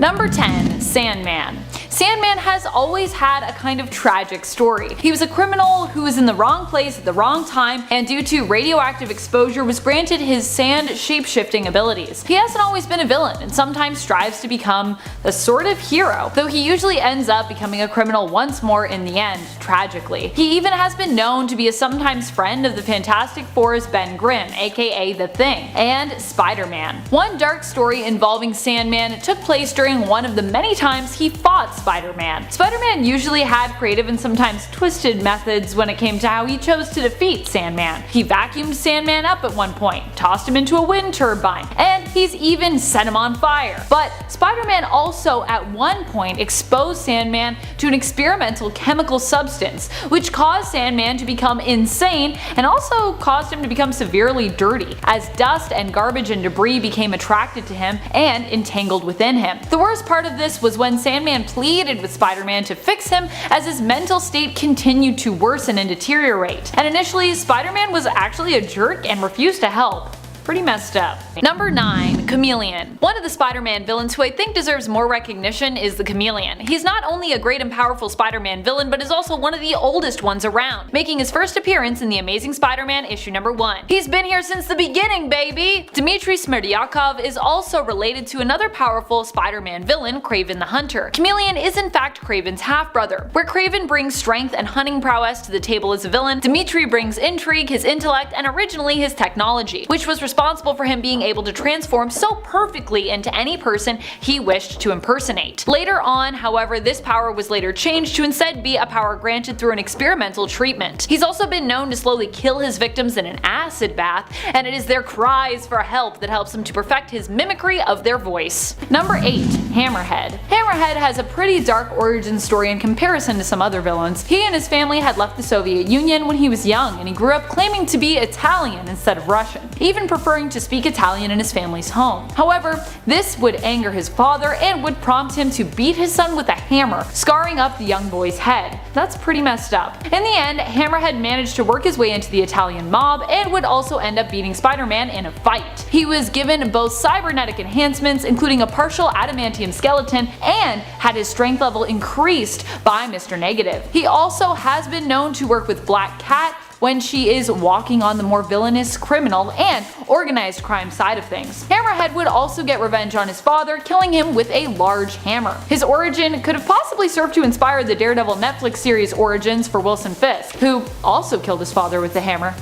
Number 10. Sandman. Sandman has always had a kind of tragic story. He was a criminal who was in the wrong place at the wrong time, and due to radioactive exposure was granted his sand shape-shifting abilities. He hasn't always been a villain, and sometimes strives to become a sort of hero, though he usually ends up becoming a criminal once more in the end, tragically. He even has been known to be a sometimes friend of the Fantastic Four's Ben Grimm, aka The Thing, and Spider-Man. One dark story involving Sandman took place during one of the many times he fought Spider-Man. Spider-Man usually had creative and sometimes twisted methods when it came to how he chose to defeat Sandman. He vacuumed Sandman up at one point, tossed him into a wind turbine, and he's even set him on fire. But Spider-Man also at one point exposed Sandman to an experimental chemical substance, which caused Sandman to become insane and also caused him to become severely dirty, as dust and garbage and debris became attracted to him and entangled within him. The worst part of this was when Sandman pleaded with Spider-Man to fix him, as his mental state continued to worsen and deteriorate. And initially, Spider-Man was actually a jerk and refused to help. Pretty messed up. Number 9. Chameleon. One of the Spider-Man villains who I think deserves more recognition is the Chameleon. He's not only a great and powerful Spider-Man villain, but is also one of the oldest ones around, making his first appearance in the Amazing Spider-Man issue number 1. He's been here since the beginning, baby! Dmitry Smerdyakov is also related to another powerful Spider-Man villain, KRAVEN the Hunter. Chameleon is in fact KRAVEN's half-brother. Where KRAVEN brings strength and hunting prowess to the table as a villain, Dmitry brings intrigue, his intellect, and originally his technology, which was responsible for him being able to transform so perfectly into any person he wished to impersonate. Later on, however, this power was later changed to instead be a power granted through an experimental treatment. He's also been known to slowly kill his victims in an acid bath, and it is their cries for help that helps him to perfect his mimicry of their voice. Number 8. Hammerhead. Hammerhead has a pretty dark origin story in comparison to some other villains. He and his family had left the Soviet Union when he was young, and he grew up claiming to be Italian instead of Russian, even preferring to speak Italian in his family's home. However, this would anger his father and would prompt him to beat his son with a hammer, scarring up the young boy's head. That's pretty messed up. In the end, Hammerhead managed to work his way into the Italian mob and would also end up beating Spider-Man in a fight. He was given both cybernetic enhancements, including a partial adamantium skeleton, and had his strength level increased by Mr. Negative. He also has been known to work with Black Cat when she is walking on the more villainous, criminal, and organized crime side of things. Hammerhead would also get revenge on his father, killing him with a large hammer. His origin could have possibly served to inspire the Daredevil Netflix series Origins for Wilson Fisk, who also killed his father with the hammer.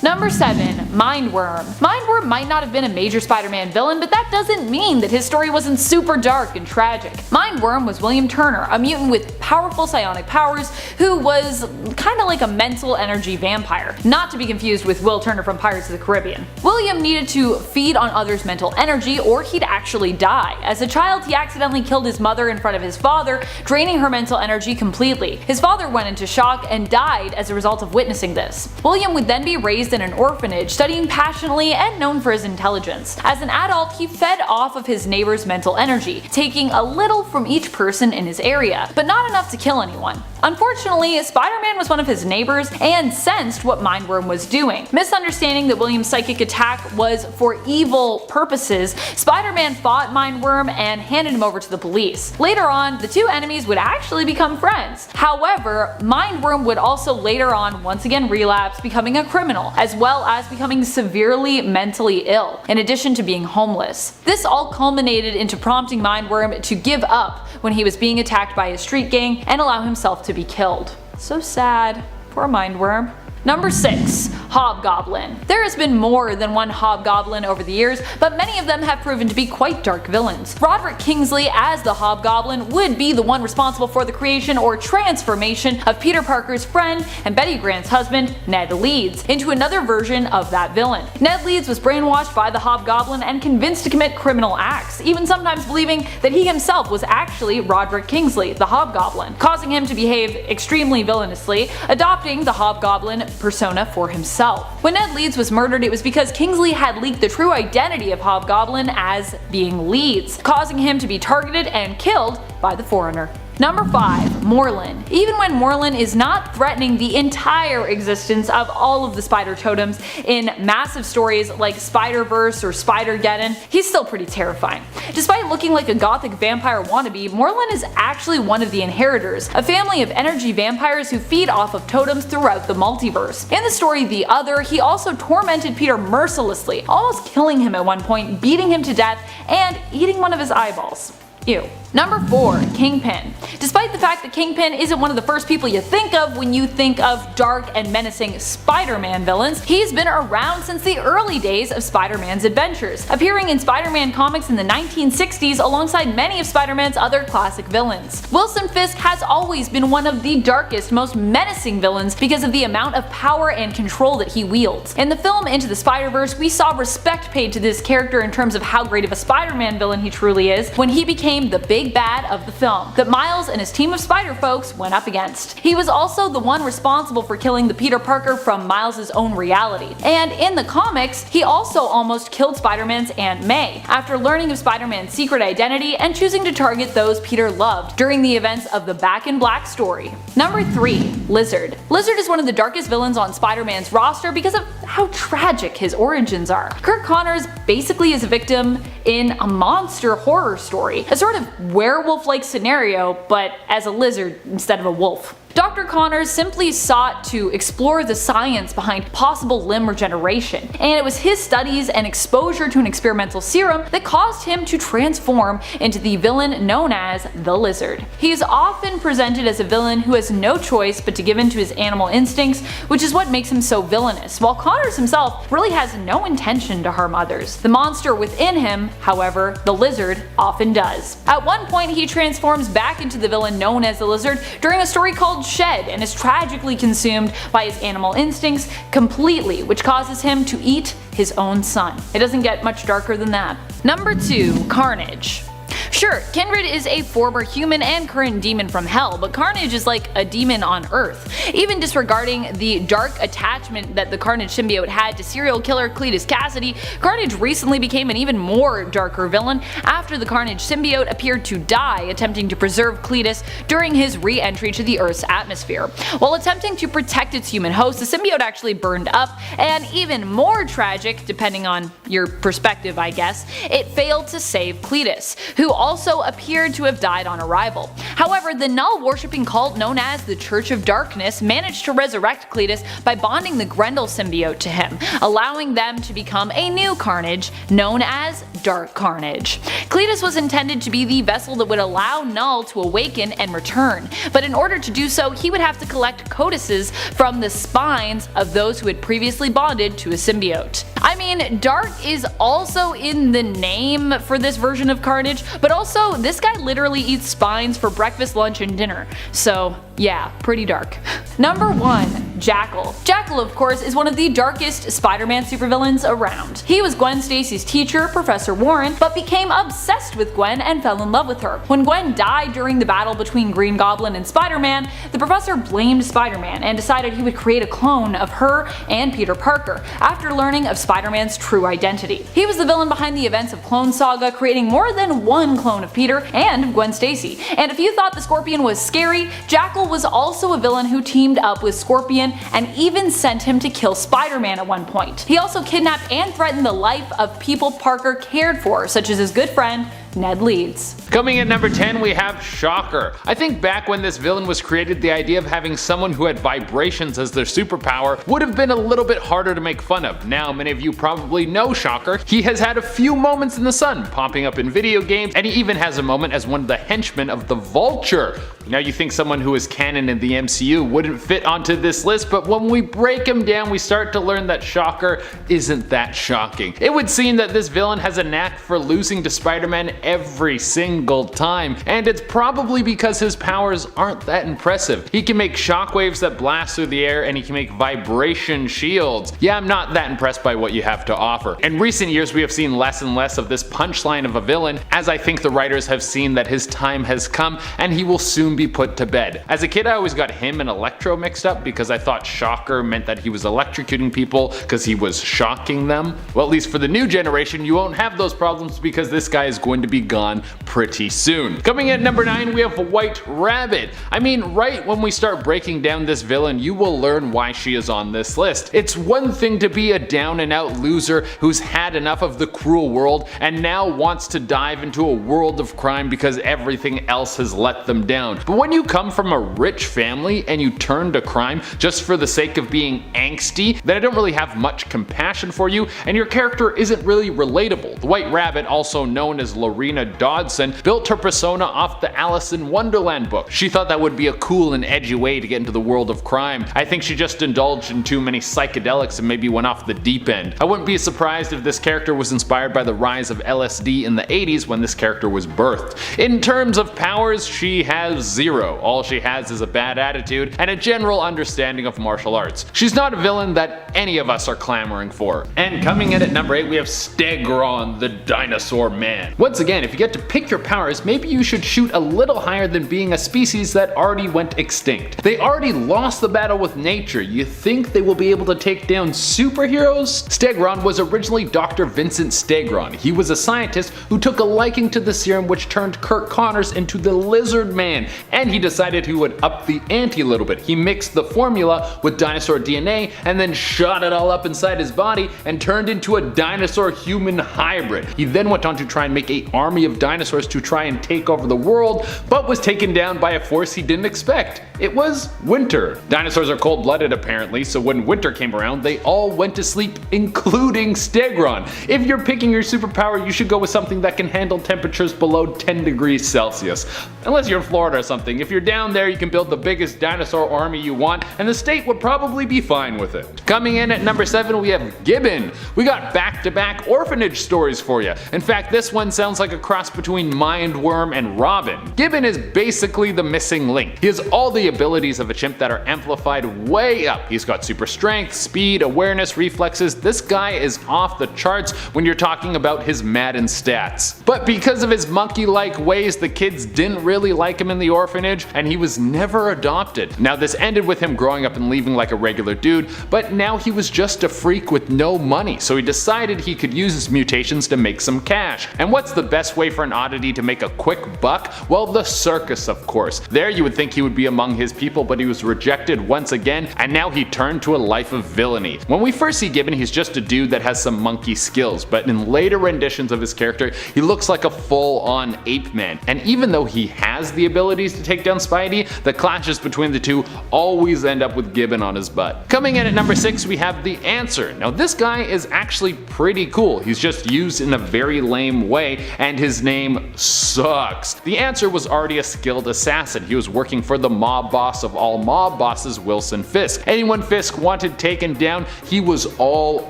Number 7. MINDWORM. MINDWORM might not have been a major Spider-Man villain, but that doesn't mean that his story wasn't super dark and tragic. MINDWORM was William Turner, a mutant with powerful psionic powers who was kinda like a mental energy vampire, not to be confused with Will Turner from Pirates of the Caribbean. William needed to feed on others' mental energy or he'd actually die. As a child, he accidentally killed his mother in front of his father, draining her mental energy completely. His father went into shock and died as a result of witnessing this. William would then be raised in an orphanage, studying passionately and known for his intelligence. As an adult, he fed off of his neighbor's mental energy, taking a little from each person in his area, but not enough to kill anyone. Unfortunately, Spider-Man was one of his neighbors and sensed what MINDWORM was doing. Misunderstanding that William's psychic attack was for evil purposes, Spider-Man fought MINDWORM and handed him over to the police. Later on, the two enemies would actually become friends. However, MINDWORM would also later on once again relapse, becoming a criminal, as well as becoming severely mentally ill, in addition to being homeless. This all culminated into prompting MINDWORM to give up when he was being attacked by a street gang and allow himself to be killed. So sad. Poor MINDWORM. Number 6. Hobgoblin. There has been more than one Hobgoblin over the years, but many of them have proven to be quite dark villains. Roderick Kingsley as the Hobgoblin would be the one responsible for the creation or transformation of Peter Parker's friend and Betty Grant's husband, Ned Leeds, into another version of that villain. Ned Leeds was brainwashed by the Hobgoblin and convinced to commit criminal acts, even sometimes believing that he himself was actually Roderick Kingsley, the Hobgoblin, causing him to behave extremely villainously, adopting the Hobgoblin persona for himself. When Ned Leeds was murdered, it was because Kingsley had leaked the true identity of Hobgoblin as being Leeds, causing him to be targeted and killed by the Foreigner. Number 5. Morlun. Even when Morlun is not threatening the entire existence of all of the spider totems in massive stories like Spider-Verse or Spider-Geddon, he's still pretty terrifying. Despite looking like a gothic vampire wannabe, Morlun is actually one of the Inheritors, a family of energy vampires who feed off of totems throughout the multiverse. In the story The Other, he also tormented Peter mercilessly, almost killing him at one point, beating him to death, and eating one of his eyeballs. Ew. Number 4. Kingpin. Despite the fact that Kingpin isn't one of the first people you think of when you think of dark and menacing Spider-Man villains, he's been around since the early days of Spider-Man's adventures, appearing in Spider-Man comics in the 1960s alongside many of Spider-Man's other classic villains. Wilson Fisk has always been one of the darkest, most menacing villains because of the amount of power and control that he wields. In the film Into the Spider-Verse, we saw respect paid to this character in terms of how great of a Spider-Man villain he truly is when he became the big bad of the film that Miles and his team of spider folks went up against. He was also the one responsible for killing the Peter Parker from Miles' own reality. And in the comics, he also almost killed Spider-Man's Aunt May after learning of Spider-Man's secret identity and choosing to target those Peter loved during the events of the Back in Black story. Number 3. Lizard. Lizard is one of the darkest villains on Spider-Man's roster because of how tragic his origins are. Kirk Connors basically is a victim in a monster horror story, a sort of werewolf-like scenario, but as a lizard instead of a wolf. Dr. Connors simply sought to explore the science behind possible limb regeneration, and it was his studies and exposure to an experimental serum that caused him to transform into the villain known as the Lizard. He is often presented as a villain who has no choice but to give in to his animal instincts, which is what makes him so villainous, while Connors himself really has no intention to harm others. The monster within him, however, the Lizard, often does. At one point he transforms back into the villain known as the Lizard during a story called Shed and is tragically consumed by his animal instincts completely, which causes him to eat his own son. It doesn't get much darker than that. Number 2. Carnage. Sure, Kindred is a former human and current demon from hell, but Carnage is like a demon on Earth. Even disregarding the dark attachment that the Carnage symbiote had to serial killer Cletus Cassidy, Carnage recently became an even more darker villain after the Carnage symbiote appeared to die attempting to preserve Cletus during his re-entry to the Earth's atmosphere. While attempting to protect its human host, the symbiote actually burned up, and even more tragic, depending on your perspective I guess, it failed to save Cletus, who also appeared to have died on arrival. However, the Null-worshipping cult known as the Church of Darkness managed to resurrect Cletus by bonding the Grendel symbiote to him, allowing them to become a new Carnage known as Dark Carnage. Cletus was intended to be the vessel that would allow Null to awaken and return, but in order to do so he would have to collect codices from the spines of those who had previously bonded to a symbiote. I mean, dark is also in the name for this version of Carnage, but also this guy literally eats spines for breakfast, lunch, and dinner. So yeah, pretty dark. Number 1. Jackal. Jackal, of course, is one of the darkest Spider-Man supervillains around. He was Gwen Stacy's teacher, Professor Warren, but became obsessed with Gwen and fell in love with her. When Gwen died during the battle between Green Goblin and Spider-Man, the professor blamed Spider-Man and decided he would create a clone of her and Peter Parker after learning of Spider-Man's true identity. He was the villain behind the events of Clone Saga, creating more than one clone of Peter and Gwen Stacy. And if you thought the Scorpion was scary, Jackal was also a villain who teamed up with Scorpion and even sent him to kill Spider-Man at one point. He also kidnapped and threatened the life of people Parker cared for, such as his good friend Ned Leeds. Coming at number 10 we have Shocker. I think back when this villain was created, the idea of having someone who had vibrations as their superpower would have been a little bit harder to make fun of. Now many of you probably know Shocker. He has had a few moments in the sun, popping up in video games, and he even has a moment as one of the henchmen of the Vulture. Now you think someone who is canon in the MCU wouldn't fit onto this list, but when we break him down we start to learn that Shocker isn't that shocking. It would seem that this villain has a knack for losing to Spider-Man every single time, and it's probably because his powers aren't that impressive. He can make shockwaves that blast through the air, and he can make vibration shields. Yeah, I'm not that impressed by what you have to offer. In recent years we have seen less and less of this punchline of a villain, as I think the writers have seen that his time has come and he will soon be put to bed. As a kid I always got him and Electro mixed up because I thought Shocker meant that he was electrocuting people because he was shocking them. Well, at least for the new generation you won't have those problems because this guy is going to be gone pretty soon. Coming in at number 9, we have White Rabbit. I mean, right when we start breaking down this villain, you will learn why she is on this list. It's one thing to be a down and out loser who's had enough of the cruel world and now wants to dive into a world of crime because everything else has let them down. But when you come from a rich family and you turn to crime just for the sake of being angsty, then I don't really have much compassion for you, and your character isn't really relatable. The White Rabbit, also known as Lorena Dodson, built her persona off the Alice in Wonderland book. She thought that would be a cool and edgy way to get into the world of crime. I think she just indulged in too many psychedelics and maybe went off the deep end. I wouldn't be surprised if this character was inspired by the rise of LSD in the 80s when this character was birthed. In terms of powers, she has zero. All she has is a bad attitude and a general understanding of martial arts. She's not a villain that any of us are clamoring for. And coming in at number 8, we have Stegron, the Dinosaur Man. Once again, if you get to pick your powers, maybe you should shoot a little higher than being a species that already went extinct. They already lost the battle with nature. You think they will be able to take down superheroes? Stegron was originally Dr. Vincent Stegron. He was a scientist who took a liking to the serum which turned Kurt Connors into the Lizard Man, and he decided he would up the ante a little bit. He mixed the formula with dinosaur DNA and then shot it all up inside his body and turned into a dinosaur-human hybrid. He then went on to try and make an army of dinosaurs to try and take over the world, but was taken down by a force he didn't expect. It was winter. Dinosaurs are cold-blooded apparently, so when winter came around, they all went to sleep, including Stegron. If you're picking your superpower, you should go with something that can handle temperatures below 10 degrees Celsius. Unless you're in Florida or something. If you're down there, you can build the biggest dinosaur army you want, and the state would probably be fine with it. Coming in at number 7, we have Gibbon. We got back-to-back orphanage stories for you. In fact, this one sounds like a cross between Mindworm and Robin. Gibbon is basically the missing link. He has all the abilities of a chimp that are amplified way up. He's got super strength, speed, awareness, reflexes. This guy is off the charts when you're talking about his Madden stats. But because of his monkey-like ways, the kids didn't really like him in the orphanage, and he was never adopted. Now this ended with him growing up and leaving like a regular dude, but now he was just a freak with no money, so he decided he could use his mutations to make some cash. And what's the best way for an oddity to make a quick buck? Well, the circus, of course. There you would think he would be among his people, but he was rejected once again, and now he turned to a life of villainy. When we first see Gibbon, he's just a dude that has some monkey skills, but in later renditions of his character, he looks like a full-on ape man. And even though he has the abilities to take down Spidey, the clashes between the two always end up with Gibbon on his butt. Coming in at number 6, we have the Answer. Now this guy is actually pretty cool. He's just used in a very lame way, and his name sucks. The Answer was already a skilled assassin. He was working for the mob boss of all mob bosses, Wilson Fisk. Anyone Fisk wanted taken down, he was all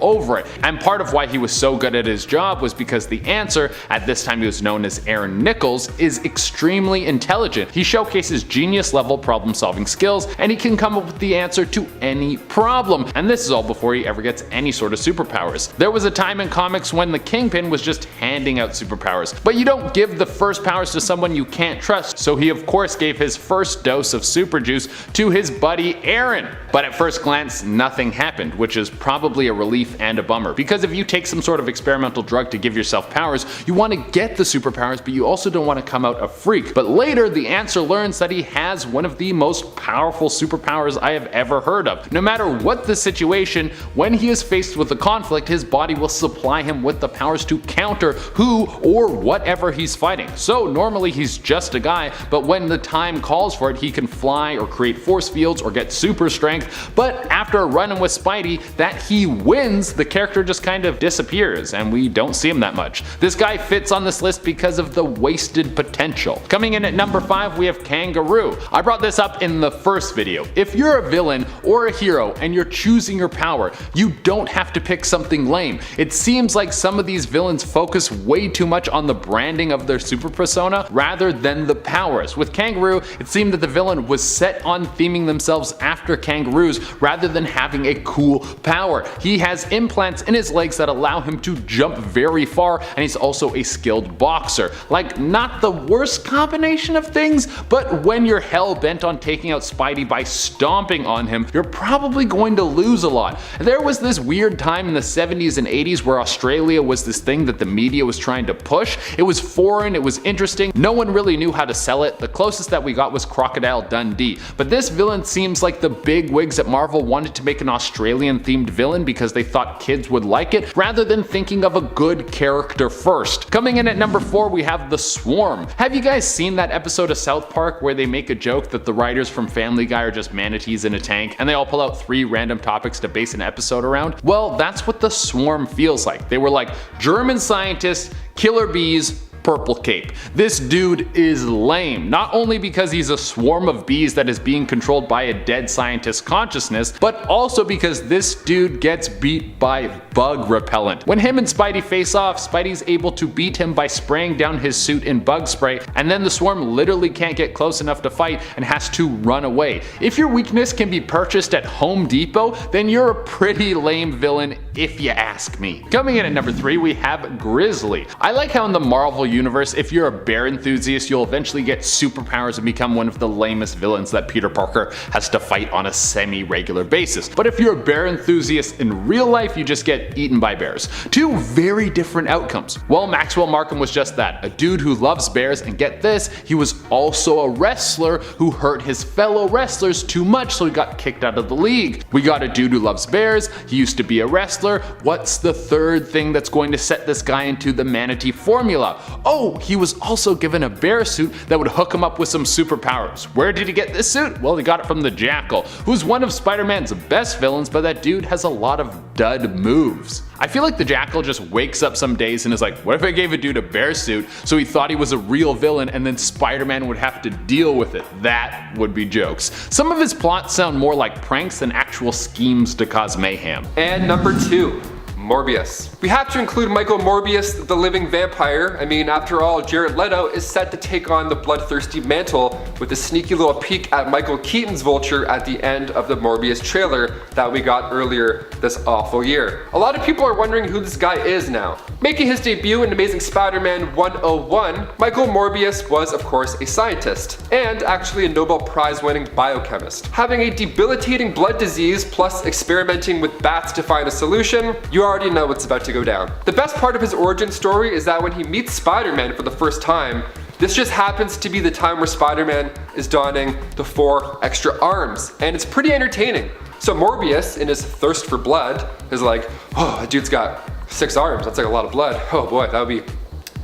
over it. And part of why he was so good at his job was because the Answer, at this time he was known as Aaron Nichols, is extremely intelligent. He showcases genius level problem solving skills, and he can come up with the answer to any problem. And this is all before he ever gets any sort of superpowers. There was a time in comics when the Kingpin was just handing out superpowers, but you don't give the first powers to someone you can't trust, so he of course gave his first dose of super juice to his buddy Aaron. But at first glance, nothing happened, which is probably a relief and a bummer, because if you take some sort of experimental drug to give yourself powers, you want to get the superpowers, but you also don't want to come out a freak. But later, the Answer learns that he has one of the most powerful superpowers I have ever heard of. No matter what the situation, when he is faced with a conflict, his body will supply him with the powers to counter who or whatever he's fighting. So normally he's just a guy, but when the time calls for it, he can fly or create force fields or get super strength. But after running with Spidey that he wins, the character just kind of disappears and we don't see him that much. This guy fits on this list because of the wasted potential. Coming in at number 5, we have Kangaroo. I brought this up in the first video. If you're a villain or a hero and you're choosing your power, you don't have to pick something lame. It seems like some of these villains focus way too much on the branding of their super persona rather than the powers. With Kangaroo, it seemed that the villain was set on theming themselves after kangaroos rather than having a cool power. He has implants in his legs that allow him to jump very far, and he's also a skilled boxer. Like, not the worst combination of things, but when you're hell-bent on taking out Spidey by stomping on him, you're probably going to lose a lot. There was this weird time in the 70s and 80s where Australia was this thing that the media was trying to push, push. It was foreign, it was interesting, no one really knew how to sell it. The closest that we got was Crocodile Dundee. But this villain seems like the big wigs at Marvel wanted to make an Australian themed villain because they thought kids would like it, rather than thinking of a good character first. Coming in at number 4, we have the Swarm. Have you guys seen that episode of South Park where they make a joke that the writers from Family Guy are just manatees in a tank and they all pull out 3 random topics to base an episode around? Well, that's what the Swarm feels like. They were like, German scientists, killer bees, purple cape. This dude is lame, not only because he's a swarm of bees that is being controlled by a dead scientist's consciousness, but also because this dude gets beat by bug repellent. When him and Spidey face off, Spidey's able to beat him by spraying down his suit in bug spray, and then the Swarm literally can't get close enough to fight and has to run away. If your weakness can be purchased at Home Depot, then you're a pretty lame villain if you ask me. Coming in at number 3, we have Grizzly. I like how in the Marvel universe, if you're a bear enthusiast, you'll eventually get superpowers and become one of the lamest villains that Peter Parker has to fight on a semi-regular basis. But if you're a bear enthusiast in real life, you just get eaten by bears. 2 very different outcomes. Well, Maxwell Markham was just that, a dude who loves bears, and get this, he was also a wrestler who hurt his fellow wrestlers too much, so he got kicked out of the league. We got a dude who loves bears, he used to be a wrestler. What's the third thing that's going to set this guy into the manatee formula? Oh, he was also given a bear suit that would hook him up with some superpowers. Where did he get this suit? Well, he got it from the Jackal, who's one of Spider-Man's best villains, but that dude has a lot of dud moves. I feel like the Jackal just wakes up some days and is like, what if I gave a dude a bear suit so he thought he was a real villain and then Spider-Man would have to deal with it? That would be jokes. Some of his plots sound more like pranks than actual schemes to cause mayhem. And number 2. Morbius. We have to include Michael Morbius, the living vampire. I mean, after all, Jared Leto is set to take on the bloodthirsty mantle with a sneaky little peek at Michael Keaton's Vulture at the end of the Morbius trailer that we got earlier this awful year. A lot of people are wondering who this guy is now. Making his debut in Amazing Spider-Man 101, Michael Morbius was of course a scientist, and actually a Nobel Prize winning biochemist. Having a debilitating blood disease plus experimenting with bats to find a solution, you already know what's about to go down. The best part of his origin story is that when he meets Spider-Man for the first time, this just happens to be the time where Spider-Man is donning the 4 extra arms, and it's pretty entertaining. So Morbius, in his thirst for blood, is like, oh, that dude's got 6 arms, that's like a lot of blood. Oh boy, that would be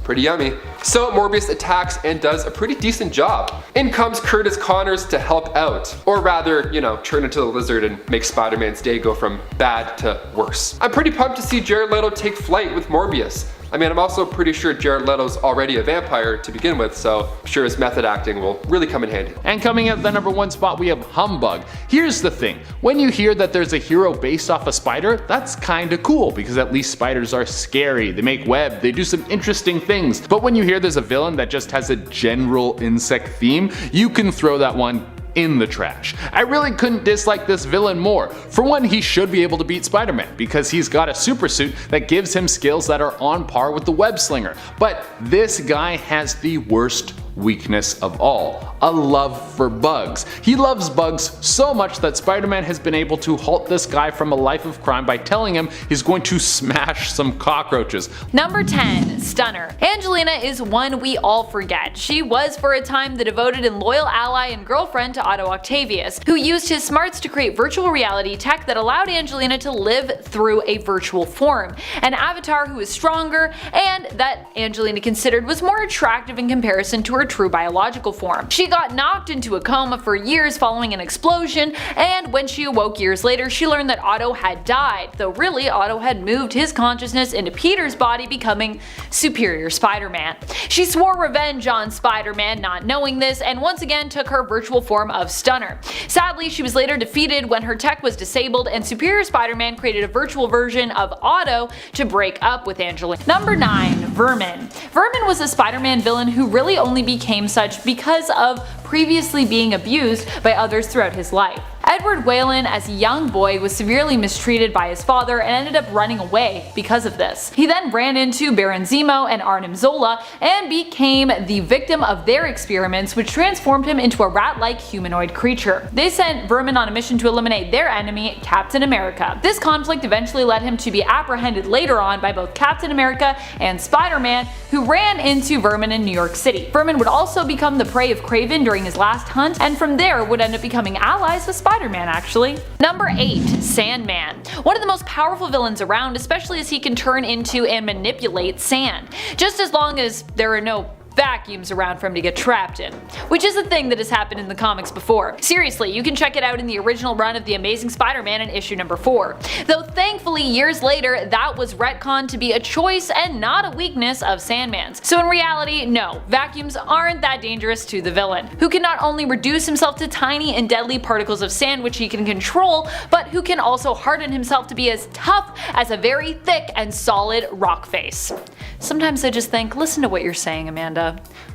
pretty yummy. So Morbius attacks and does a pretty decent job. In comes Curtis Connors to help out. Or rather, you know, turn into the lizard and make Spider-Man's day go from bad to worse. I'm pretty pumped to see Jared Leto take flight with Morbius. I mean, I'm also pretty sure Jared Leto's already a vampire to begin with, so I'm sure his method acting will really come in handy. And coming at the number 1 spot, we have Humbug. Here's the thing, when you hear that there's a hero based off a spider, that's kinda cool, because at least spiders are scary, they make web, they do some interesting things. But when you hear there's a villain that just has a general insect theme, you can throw that one in the trash. I really couldn't dislike this villain more. For one, he should be able to beat Spider-Man because he's got a super suit that gives him skills that are on par with the web slinger. But this guy has the worst weakness of all, a love for bugs. He loves bugs so much that Spider-Man has been able to halt this guy from a life of crime by telling him he's going to smash some cockroaches. Number 10, Stunner. Angelina is one we all forget. She was for a time the devoted and loyal ally and girlfriend to Otto Octavius, who used his smarts to create virtual reality tech that allowed Angelina to live through a virtual form, an avatar who is stronger and that Angelina considered was more attractive in comparison to her true biological form. She got knocked into a coma for years following an explosion, and when she awoke years later, she learned that Otto had died, though really Otto had moved his consciousness into Peter's body, becoming Superior Spider-Man. She swore revenge on Spider-Man, not knowing this, and once again took her virtual form of Stunner. Sadly, she was later defeated when her tech was disabled, and Superior Spider-Man created a virtual version of Otto to break up with Angelina. Number 9, Vermin. Vermin was a Spider-Man villain who really only became such because of previously being abused by others throughout his life. Edward Whalen, as a young boy, was severely mistreated by his father and ended up running away because of this. He then ran into Baron Zemo and Arnim Zola and became the victim of their experiments, which transformed him into a rat-like humanoid creature. They sent Vermin on a mission to eliminate their enemy, Captain America. This conflict eventually led him to be apprehended later on by both Captain America and Spider-Man, who ran into Vermin in New York City. Vermin would also become the prey of KRAVEN during his last hunt, and from there would end up becoming allies with Spider-Man actually. Number 8. Sandman. One of the most powerful villains around, especially as he can turn into and manipulate sand. Just as long as there are no vacuums around for him to get trapped in, which is a thing that has happened in the comics before. Seriously, you can check it out in the original run of The Amazing Spider-Man in issue number 4. Though thankfully years later that was retconned to be a choice and not a weakness of Sandman's. So in reality, no, vacuums aren't that dangerous to the villain, who can not only reduce himself to tiny and deadly particles of sand which he can control, but who can also harden himself to be as tough as a very thick and solid rock face. Sometimes I just think, listen to what you're saying, Amanda.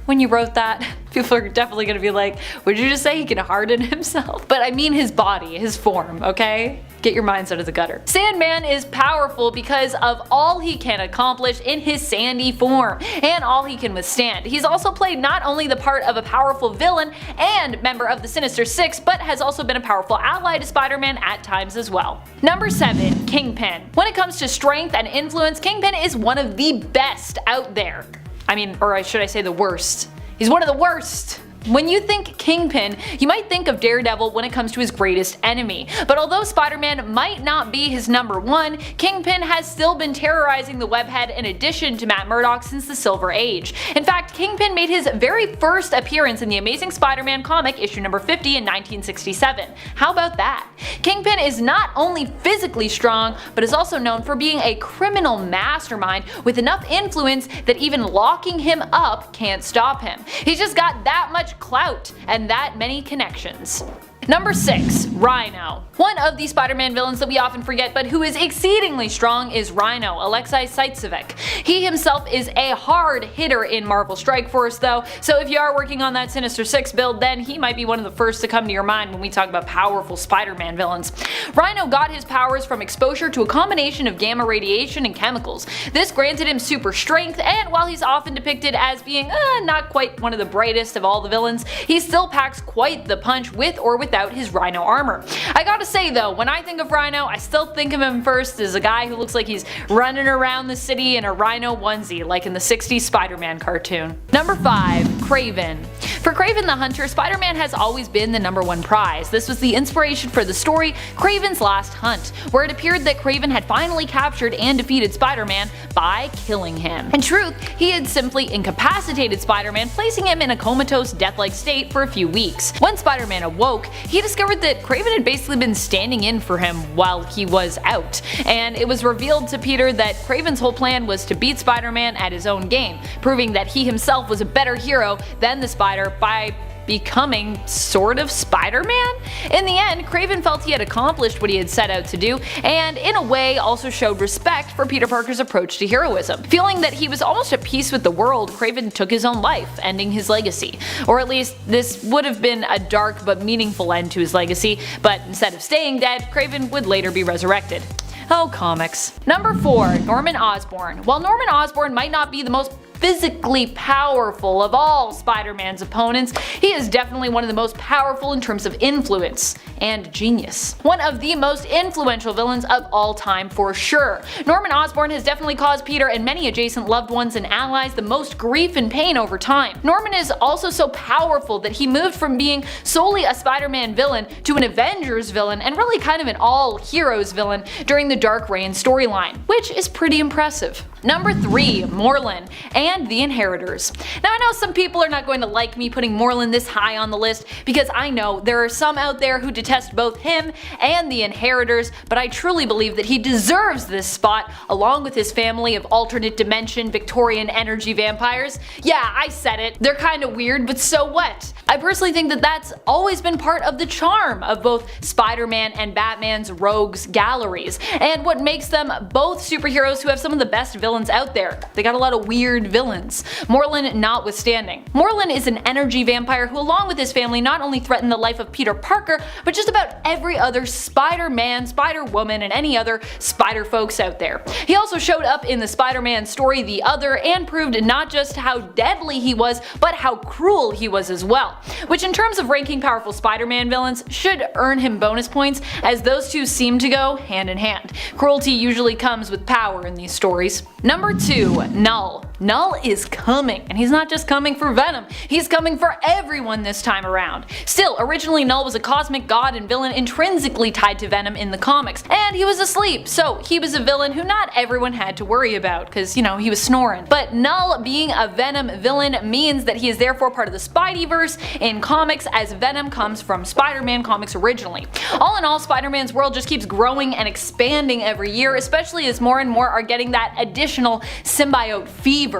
When you wrote that, people are definitely gonna be like, would you just say he can harden himself? But I mean his body, his form, okay? Get your minds out of the gutter. Sandman is powerful because of all he can accomplish in his sandy form and all he can withstand. He's also played not only the part of a powerful villain and member of the Sinister Six, but has also been a powerful ally to Spider-Man at times as well. Number 7. Kingpin. When it comes to strength and influence, Kingpin is one of the best out there. I mean, or should I say the worst? He's one of the worst. When you think Kingpin, you might think of Daredevil when it comes to his greatest enemy. But although Spider-Man might not be his number 1, Kingpin has still been terrorizing the webhead in addition to Matt Murdock since the Silver Age. In fact, Kingpin made his very first appearance in the Amazing Spider-Man comic issue number 50 in 1967. How about that? Kingpin is not only physically strong, but is also known for being a criminal mastermind with enough influence that even locking him up can't stop him. He's just got that much clout and that many connections. Number 6. RHINO. One of the Spider-Man villains that we often forget but who is exceedingly strong is RHINO, Alexei Saitsevic. He himself is a hard hitter in Marvel Strike Force though, so if you are working on that Sinister Six build, then he might be one of the first to come to your mind when we talk about powerful Spider-Man villains. RHINO got his powers from exposure to a combination of gamma radiation and chemicals. This granted him super strength, and while he's often depicted as being not quite one of the brightest of all the villains, he still packs quite the punch with or without his RHINO armor. I gotta say though, when I think of RHINO, I still think of him first as a guy who looks like he's running around the city in a RHINO onesie, like in the 60s Spider-Man cartoon. Number 5. KRAVEN. For KRAVEN the Hunter, Spider-Man has always been the number 1 prize. This was the inspiration for the story KRAVEN's Last Hunt, where it appeared that KRAVEN had finally captured and defeated Spider-Man by killing him. In truth, he had simply incapacitated Spider-Man, placing him in a comatose, death-like state for a few weeks. When Spider-Man awoke, he discovered that KRAVEN had basically been standing in for him while he was out, and it was revealed to Peter that KRAVEN's whole plan was to beat Spider-Man at his own game, proving that he himself was a better hero than the Spider by becoming sort of Spider-Man? In the end, KRAVEN felt he had accomplished what he had set out to do, and in a way also showed respect for Peter Parker's approach to heroism. Feeling that he was almost at peace with the world, KRAVEN took his own life, ending his legacy. Or at least this would have been a dark but meaningful end to his legacy, but instead of staying dead, KRAVEN would later be resurrected. Oh, comics. Number 4. Norman Osborn. While Norman Osborn might not be the most physically powerful of all Spider-Man's opponents, he is definitely one of the most powerful in terms of influence and genius. One of the most influential villains of all time for sure. Norman Osborn has definitely caused Peter and many adjacent loved ones and allies the most grief and pain over time. Norman is also so powerful that he moved from being solely a Spider-Man villain to an Avengers villain and really kind of an all-heroes villain during the Dark Reign storyline, which is pretty impressive. Number 3. Morlun and the Inheritors. Now I know some people are not going to like me putting Morlun this high on the list because I know there are some out there who detest both him and the Inheritors, but I truly believe that he deserves this spot along with his family of alternate dimension Victorian energy vampires. Yeah, I said it. They're kinda weird, but so what? I personally think that that's always been part of the charm of both Spider-Man and Batman's rogues galleries, and what makes them both superheroes who have some of the best villains out there. They got a lot of weird villains villains, Morlun notwithstanding. Morlun is an energy vampire who, along with his family, not only threaten the life of Peter Parker, but just about every other Spider-Man, Spider-Woman, and any other spider folks out there. He also showed up in the Spider-Man story The Other and proved not just how deadly he was, but how cruel he was as well, which in terms of ranking powerful Spider-Man villains should earn him bonus points, as those two seem to go hand in hand. Cruelty usually comes with power in these stories. Number 2. Null. Null is coming, and he's not just coming for Venom, he's coming for everyone this time around. Still, originally Null was a cosmic god and villain intrinsically tied to Venom in the comics, and he was asleep, so he was a villain who not everyone had to worry about, because, you know, he was snoring. But Null being a Venom villain means that he is therefore part of the Spideyverse in comics, as Venom comes from Spider-Man comics originally. All in all, Spider-Man's world just keeps growing and expanding every year, especially as more and more are getting that additional symbiote fever.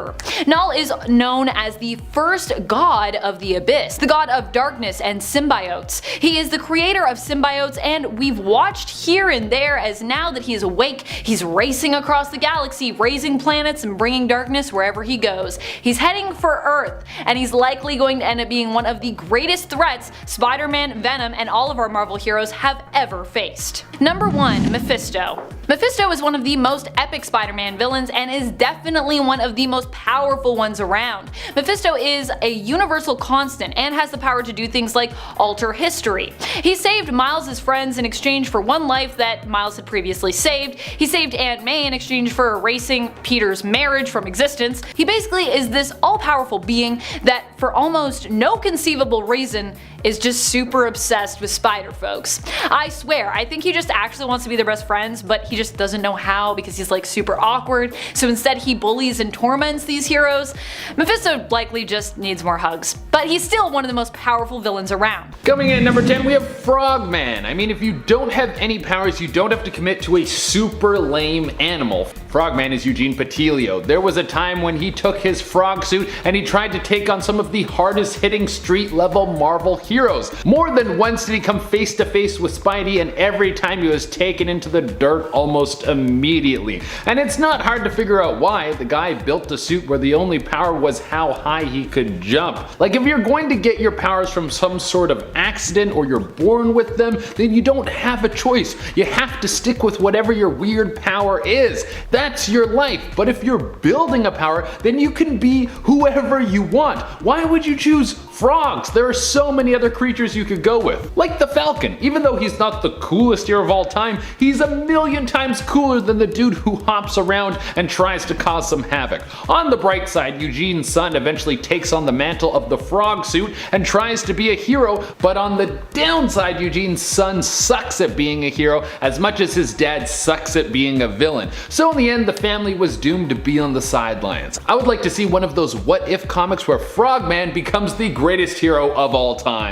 Null is known as the first god of the Abyss, the god of darkness and symbiotes. He is the creator of symbiotes, and we've watched here and there as now that he is awake, he's racing across the galaxy, raising planets and bringing darkness wherever he goes. He's heading for Earth, and he's likely going to end up being one of the greatest threats Spider-Man, Venom, and all of our Marvel heroes have ever faced. Number 1. Mephisto. Mephisto is one of the most epic Spider-Man villains and is definitely one of the most powerful ones around. Mephisto is a universal constant and has the power to do things like alter history. He saved Miles' friends in exchange for one life that Miles had previously saved. He saved Aunt May in exchange for erasing Peter's marriage from existence. He basically is this all-powerful being that, for almost no conceivable reason, is just super obsessed with spider folks. I swear, I think he just actually wants to be their best friends, but he just doesn't know how because he's like super awkward, so instead he bullies and torments these heroes. Mephisto likely just needs more hugs, but he's still one of the most powerful villains around. Coming in at number 10, we have Frogman. I mean, if you don't have any powers, you don't have to commit to a super lame animal. Frogman is Eugene Petilio. There was a time when he took his frog suit and he tried to take on some of the hardest hitting street level Marvel heroes. More than once did he come face to face with Spidey, and every time he was taken into the dirt almost immediately. And it's not hard to figure out why. The guy built a suit where the only power was how high he could jump. Like, if you're going to get your powers from some sort of accident or you're born with them, then you don't have a choice. You have to stick with whatever your weird power is. That's your life. But if you're building a power, then you can be whoever you want. Why would you choose frogs? There are so many other creatures you could go with. Like the Falcon. Even though he's not the coolest hero of all time, he's a million times cooler than the dude who hops around and tries to cause some havoc. On the bright side, Eugene's son eventually takes on the mantle of the frog suit and tries to be a hero, but on the downside, Eugene's son sucks at being a hero as much as his dad sucks at being a villain. So in the end, the family was doomed to be on the sidelines. I would like to see one of those what if comics where Frogman becomes the greatest hero of all time.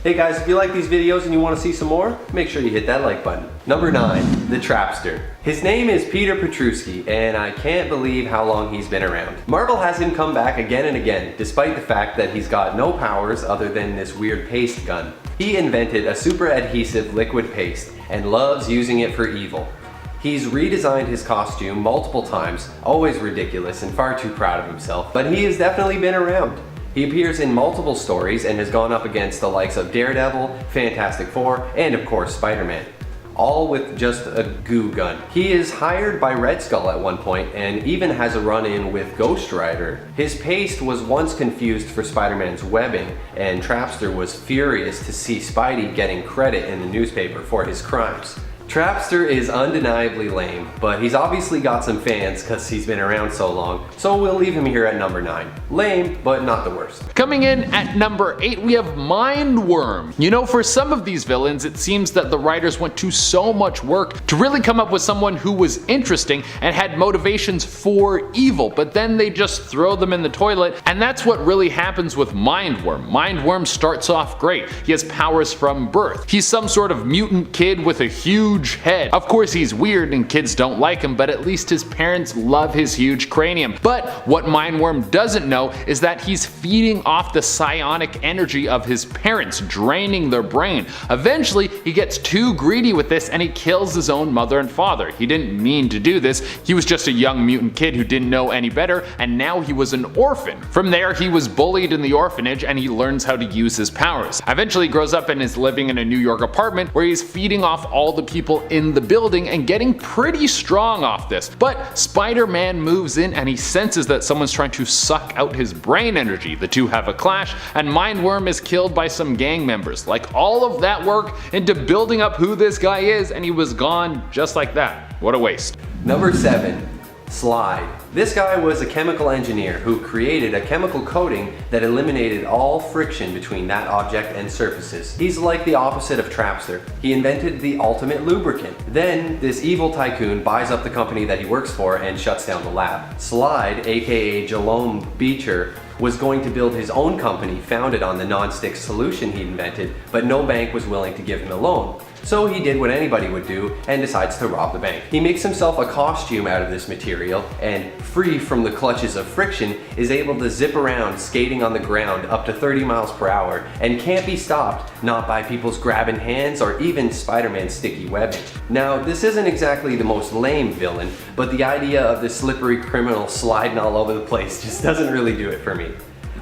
Hey guys, if you like these videos and you want to see some more, make sure you hit that like button. Number 9, the Trapster. His name is Peter Petruski, and I can't believe how long he's been around. Marvel has him come back again and again, despite the fact that he's got no powers other than this weird paste gun. He invented a super adhesive liquid paste and loves using it for evil. He's redesigned his costume multiple times, always ridiculous and far too proud of himself, but he has definitely been around. He appears in multiple stories and has gone up against the likes of Daredevil, Fantastic Four, and of course Spider-Man. All with just a goo gun. He is hired by Red Skull at one point and even has a run-in with Ghost Rider. His paste was once confused for Spider-Man's webbing, and Trapster was furious to see Spidey getting credit in the newspaper for his crimes. Trapster is undeniably lame, but he's obviously got some fans because he's been around so long, so we'll leave him here at number 9. Lame, but not the worst. Coming in at number 8, we have MINDWORM. You know, for some of these villains, it seems that the writers went to so much work to really come up with someone who was interesting and had motivations for evil, but then they just throw them in the toilet, and that's what really happens with MINDWORM. MINDWORM starts off great. He has powers from birth. He's some sort of mutant kid with a huge huge head. Of course he's weird and kids don't like him, but at least his parents love his huge cranium. But what Mindworm doesn't know is that he's feeding off the psionic energy of his parents, draining their brain. Eventually he gets too greedy with this and he kills his own mother and father. He didn't mean to do this, he was just a young mutant kid who didn't know any better, and now he was an orphan. From there he was bullied in the orphanage and he learns how to use his powers. Eventually he grows up and is living in a New York apartment where he's feeding off all the people in the building and getting pretty strong off this. But Spider-Man moves in and he senses that someone's trying to suck out his brain energy. The two have a clash and Mindworm is killed by some gang members. Like, all of that work into building up who this guy is and he was gone just like that. What a waste. Number 7. Slide. This guy was a chemical engineer who created a chemical coating that eliminated all friction between that object and surfaces. He's like the opposite of Trapster. He invented the ultimate lubricant. Then this evil tycoon buys up the company that he works for and shuts down the lab. Slide, aka Jalome Beecher, was going to build his own company founded on the non-stick solution he invented, but no bank was willing to give him a loan. So he did what anybody would do and decides to rob the bank. He makes himself a costume out of this material and, free from the clutches of friction, is able to zip around skating on the ground up to 30 miles per hour and can't be stopped, not by people's grabbing hands or even Spider-Man's sticky webbing. Now, this isn't exactly the most lame villain, but the idea of this slippery criminal sliding all over the place just doesn't really do it for me.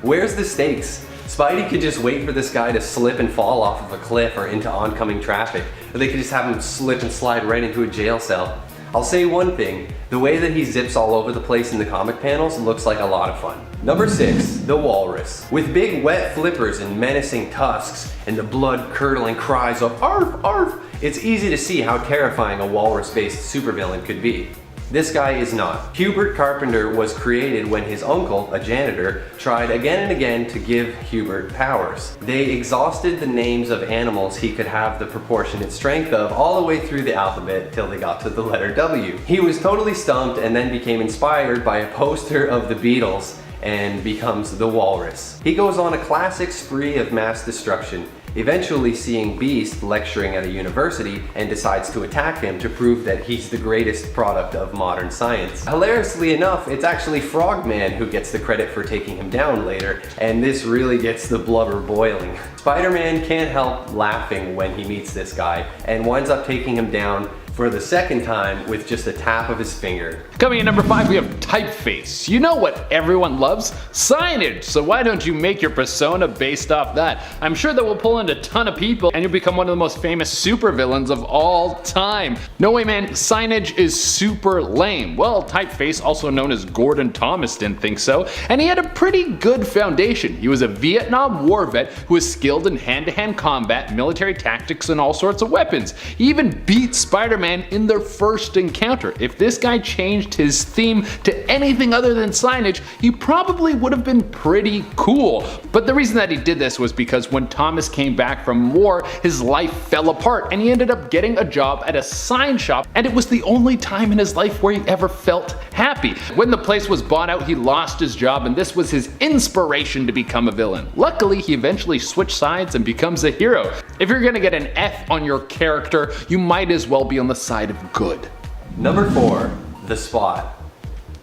Where's the stakes? Spidey could just wait for this guy to slip and fall off of a cliff or into oncoming traffic, or they could just have him slip and slide right into a jail cell. I'll say one thing, the way that he zips all over the place in the comic panels looks like a lot of fun. Number 6, the Walrus. With big wet flippers and menacing tusks and the blood-curdling cries of "Arf, arf," it's easy to see how terrifying a walrus-based supervillain could be. This guy is not. Hubert Carpenter was created when his uncle, a janitor, tried again and again to give Hubert powers. They exhausted the names of animals he could have the proportionate strength of all the way through the alphabet till they got to the letter W. He was totally stumped and then became inspired by a poster of the Beatles and becomes the Walrus. He goes on a classic spree of mass destruction, eventually seeing Beast lecturing at a university and decides to attack him to prove that he's the greatest product of modern science. Hilariously enough, it's actually Frogman who gets the credit for taking him down later, and this really gets the blubber boiling. Spider-Man can't help laughing when he meets this guy and winds up taking him down for the second time with just a tap of his finger. Coming in number 5, we have Typeface. You know what everyone loves? Signage! So why don't you make your persona based off that? I'm sure that will pull in a ton of people and you'll become one of the most famous supervillains of all time. No way, man, Signage is super lame. Well, Typeface, also known as Gordon Thomas, didn't think so, and he had a pretty good foundation. He was a Vietnam War vet who was skilled in hand-to-hand combat, military tactics, and all sorts of weapons. He even beat Spider-Man in their first encounter. If this guy changed his theme to anything other than Signage, he probably would have been pretty cool. But the reason that he did this was because when Thomas came back from war, his life fell apart and he ended up getting a job at a sign shop, and it was the only time in his life where he ever felt happy. When the place was bought out, he lost his job, and this was his inspiration to become a villain. Luckily, he eventually switched sides and becomes a hero. If you're gonna get an F on your character, you might as well be on the side of good. Number 4, the Spot.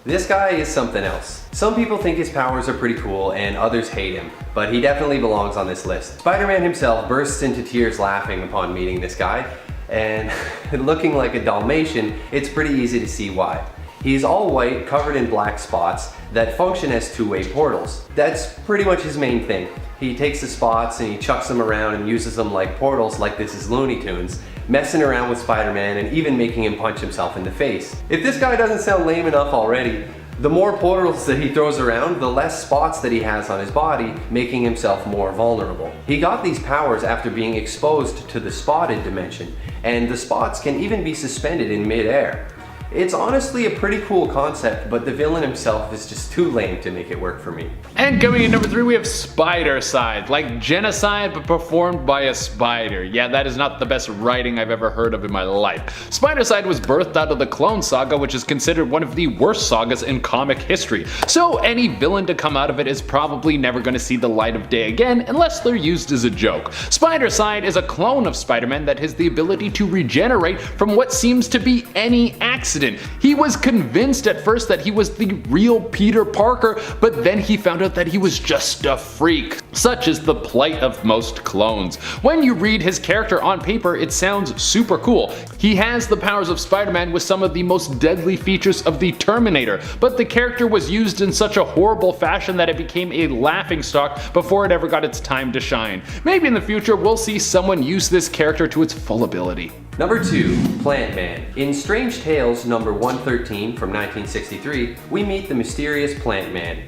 This guy is something else. Some people think his powers are pretty cool and others hate him, but he definitely belongs on this list. Spider-Man himself bursts into tears laughing upon meeting this guy, and looking like a Dalmatian, it's pretty easy to see why. He's all white, covered in black spots that function as two-way portals. That's pretty much his main thing. He takes the spots and he chucks them around and uses them like portals, like this is Looney Tunes, messing around with Spider-Man and even making him punch himself in the face. If this guy doesn't sound lame enough already, the more portals that he throws around, the less spots that he has on his body, making himself more vulnerable. He got these powers after being exposed to the spotted dimension, and the spots can even be suspended in mid-air. It's honestly a pretty cool concept, but the villain himself is just too lame to make it work for me. And coming in number 3 we have Spidercide, like genocide but performed by a spider. Yeah, that is not the best writing I've ever heard of in my life. Spidercide was birthed out of the Clone Saga, which is considered one of the worst sagas in comic history. So any villain to come out of it is probably never going to see the light of day again unless they're used as a joke. Spidercide is a clone of Spider-Man that has the ability to regenerate from what seems to be any accident. He was convinced at first that he was the real Peter Parker, but then he found out that he was just a freak. Such is the plight of most clones. When you read his character on paper, it sounds super cool. He has the powers of Spider-Man with some of the most deadly features of the Terminator, but the character was used in such a horrible fashion that it became a laughingstock before it ever got its time to shine. Maybe in the future we'll see someone use this character to its full ability. Number 2, Plant Man. In Strange Tales number 113 from 1963, we meet the mysterious Plant Man.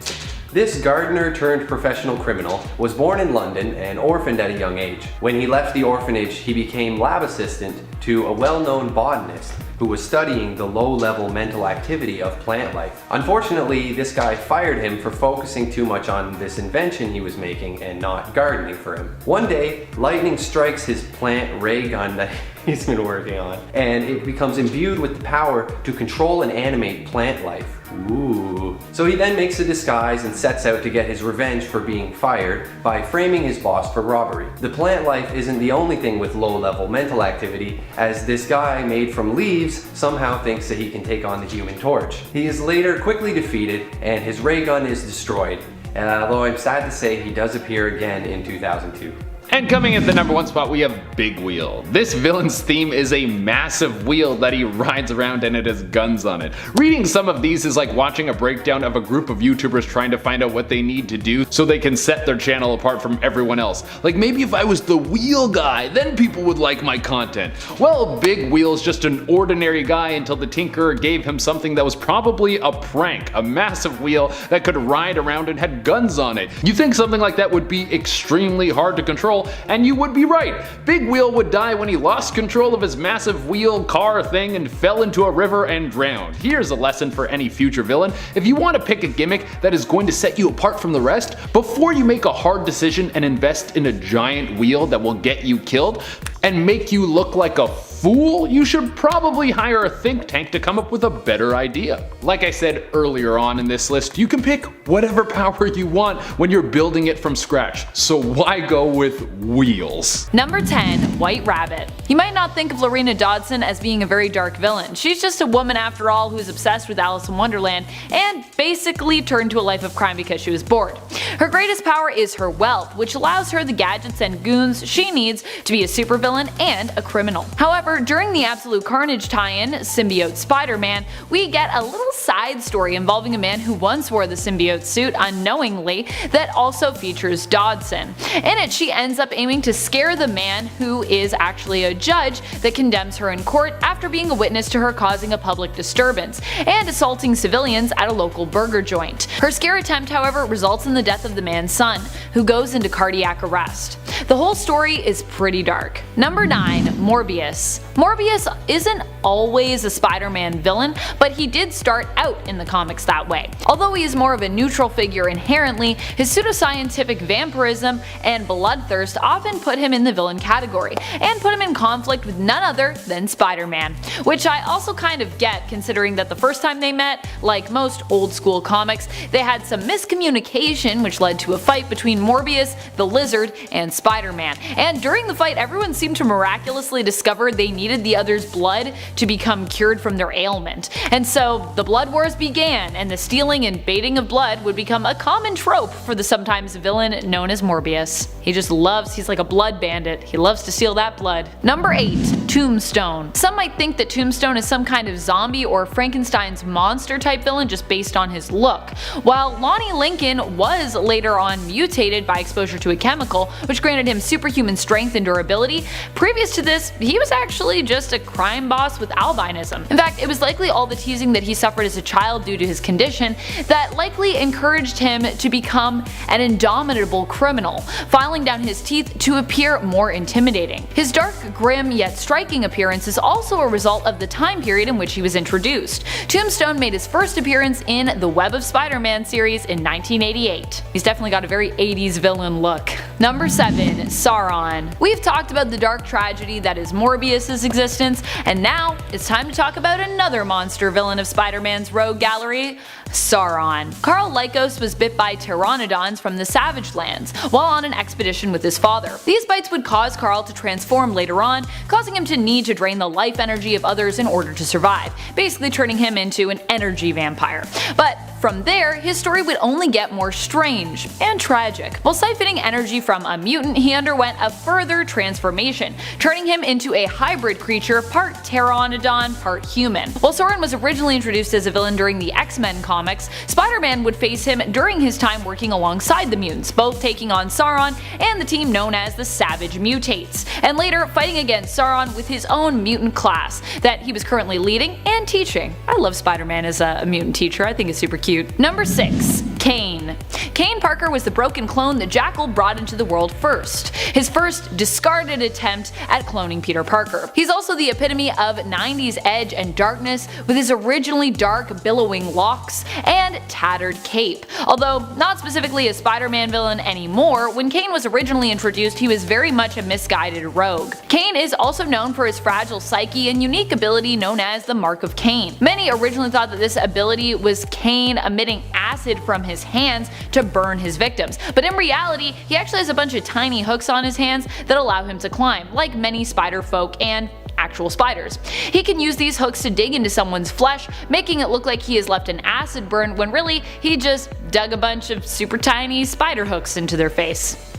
This gardener turned professional criminal was born in London and orphaned at a young age. When he left the orphanage, he became lab assistant to a well-known botanist who was studying the low-level mental activity of plant life. Unfortunately, this guy fired him for focusing too much on this invention he was making and not gardening for him. One day, lightning strikes his plant ray gun that he's been working on, and it becomes imbued with the power to control and animate plant life. Ooh. So he then makes a disguise and sets out to get his revenge for being fired by framing his boss for robbery. The plant life isn't the only thing with low-level mental activity, as this guy made from leaves somehow thinks that he can take on the Human Torch. He is later quickly defeated and his ray gun is destroyed, although I'm sad to say he does appear again in 2002. And coming at the number 1 spot we have Big Wheel. This villain's theme is a massive wheel that he rides around and it has guns on it. Reading some of these is like watching a breakdown of a group of YouTubers trying to find out what they need to do so they can set their channel apart from everyone else. Like maybe if I was the wheel guy, then people would like my content. Well, Big Wheel's just an ordinary guy until the Tinkerer gave him something that was probably a prank. A massive wheel that could ride around and had guns on it. You think something like that would be extremely hard to control, and you would be right. Big Wheel would die when he lost control of his massive wheel car thing and fell into a river and drowned. Here's a lesson for any future villain. If you want to pick a gimmick that is going to set you apart from the rest, before you make a hard decision and invest in a giant wheel that will get you killed and make you look like a fool, you should probably hire a think tank to come up with a better idea. Like I said earlier on in this list, you can pick whatever power you want when you're building it from scratch, so why go with wheels? Number 10, White Rabbit. You might not think of Lorena Dodson as being a very dark villain. She's just a woman after all who's obsessed with Alice in Wonderland and basically turned to a life of crime because she was bored. Her greatest power is her wealth, which allows her the gadgets and goons she needs to be a supervillain and a criminal. However, during the Absolute Carnage tie-in, Symbiote Spider-Man, we get a little side story involving a man who once wore the symbiote suit unknowingly that also features Dodson. In it, she ends up aiming to scare the man who is actually a judge that condemns her in court after being a witness to her causing a public disturbance and assaulting civilians at a local burger joint. Her scare attempt, however, results in the death of the man's son, who goes into cardiac arrest. The whole story is pretty dark. Number 9, Morbius. Morbius isn't always a Spider-Man villain, but he did start out in the comics that way. Although he is more of a neutral figure inherently, his pseudoscientific vampirism and bloodthirst often put him in the villain category, and put him in conflict with none other than Spider-Man. Which I also kind of get, considering that the first time they met, like most old school comics, they had some miscommunication which led to a fight between Morbius, the Lizard, and Spider-Man. And during the fight, everyone seemed to miraculously discover they needed the other's blood to become cured from their ailment. And so the blood wars began, and the stealing and baiting of blood would become a common trope for the sometimes villain known as Morbius. He's like a blood bandit. He loves to steal that blood. Number 8, Tombstone. Some might think that Tombstone is some kind of zombie or Frankenstein's monster type villain just based on his look. While Lonnie Lincoln was later on mutated by exposure to a chemical, which granted him superhuman strength and durability, previous to this, he was actually just a crime boss with albinism. In fact, it was likely all the teasing that he suffered as a child due to his condition that likely encouraged him to become an indomitable criminal, filing down his teeth to appear more intimidating. His dark, grim, yet striking striking appearance is also a result of the time period in which he was introduced. Tombstone made his first appearance in the Web of Spider-Man series in 1988. He's definitely got a very 80s villain look. Number 7. Sauron. We've talked about the dark tragedy that is Morbius' existence, and now it's time to talk about another monster villain of Spider-Man's rogue gallery, Sauron. Carl Lycos was bit by pteranodons from the Savage Lands while on an expedition with his father. These bites would cause Carl to transform later on, causing him to need to drain the life energy of others in order to survive, basically turning him into an energy vampire. But from there, his story would only get more strange and tragic. While siphoning energy from a mutant, he underwent a further transformation, turning him into a hybrid creature, part pteranodon, part human. While Sauron was originally introduced as a villain during the X-Men comics, Spider-Man would face him during his time working alongside the mutants, both taking on Sauron and the team known as the Savage Mutates, and later fighting against Sauron with his own mutant class that he was currently leading and teaching. I love Spider-Man as a mutant teacher, I think it's super cute. Number 6. Kane. Kane Parker was the broken clone that Jackal brought into the world first. His first discarded attempt at cloning Peter Parker. He's also the epitome of 90s edge and darkness with his originally dark billowing locks and tattered cape. Although not specifically a Spider-Man villain anymore, when Kane was originally introduced he was very much a misguided rogue. Kane is also known for his fragile psyche and unique ability known as the Mark of Cain. Many originally thought that this ability was Kane emitting acid from his hands to burn his victims, but in reality he actually has a bunch of tiny hooks on his hands that allow him to climb, like many spider folk and actual spiders. He can use these hooks to dig into someone's flesh, making it look like he has left an acid burn when really he just dug a bunch of super tiny spider hooks into their face.